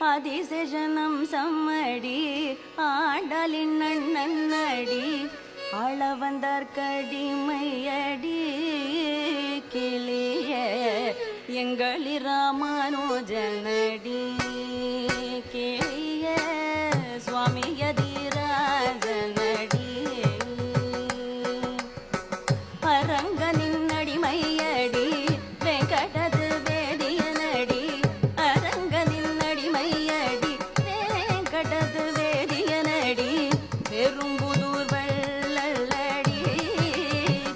அதிசேஷனம் சம்மடி ஆண்டலின் அண்ணன்னடி அளவந்தார்கடிமையடி கிளிய எங்களி ராமானுஜனடி கிளிய சுவாமியதிராஜனடி அரங்கனின் அடிமையடி வெங்கடது வேதியனடி அரங்கனின் அடிமையடி வெங்கடது வேதியனடி பெரும்புதூர் வள்ளலடி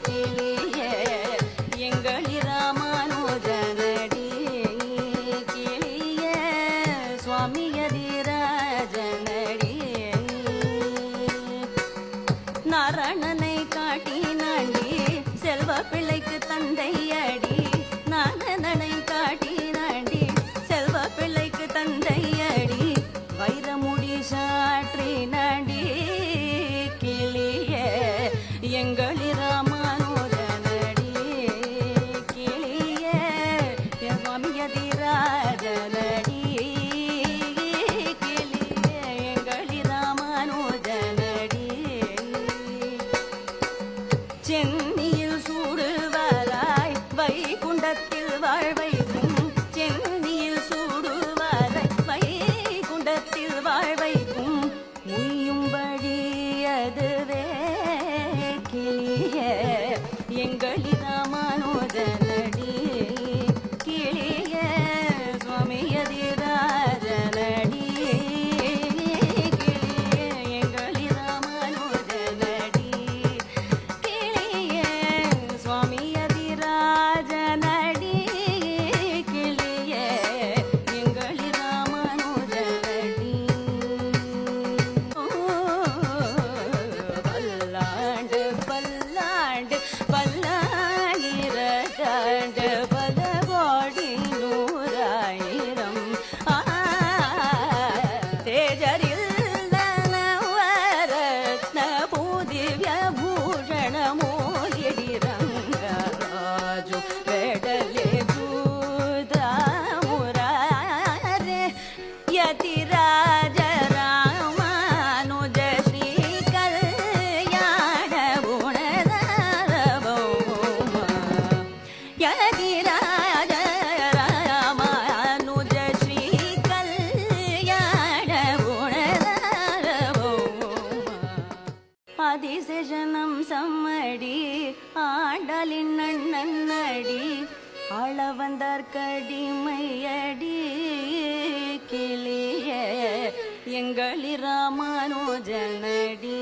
கிளிய எங்களி ராமானுஜனடி கிளிய சுவாமியதிராஜனடி நாராயணனை காட்டினாண்டி செல்வ பிள்ளைக்கு தந்தையடி நாராயணனை காட்டினாண்டி செல்வ பிள்ளைக்கு தந்தையடி வைரமுடி சாற்றினாண்டி கிளிய எங்களி ராமானுஜனடி கிளிய சுவாமியதிராஜனடி கிளிய எங்களி ராமானுஜனடி சென்னியில் சூடுவாராய் வைகுண்டத்தில் வாழ்வைக்கும் சென்னியில் சூடுவாராய் வைகுண்டத்தில் வாழ்வைக்கும் முய்யும்படி அதுவே கிளிய எங்களி ராமானுஜனடி கிளிய சுவாமியதிராஜனடி கிளிய எங்களி ராமானுஜனடி கிளிய சுவாமியதிராஜனடி கிளிய எங்களி ராமானுஜனடி பல்லாண்டு பல்லாண்டு பல்லாயிரத்தாண்டு பல கோடி நூறாயிரம் தேஜரில் நவரத்ன பூதிவ்ய பூஷண மோதிடி ರಂಗರಾಜು ಬೆಡಲೆ ಭೂತ ಮುರಾರೆ ಯತಿರಾಜ ರಾಮಾನುಜ ಶ್ರೀ ಕಲ್ಯಾಣ ಗುಣಧರಭೌಮ ಯತಿರಾಜ ರಾಮಾನುಜ ಶ್ರೀ ಕಲ್ಯಾಣ ಗುಣಧರಭೌಮ அதிசேஷனம் சம்மடி ஆண்டலின் அண்ணன்னடி அளவந்தார்கடிமையடி கிளிய எங்களி ராமானுஜனடி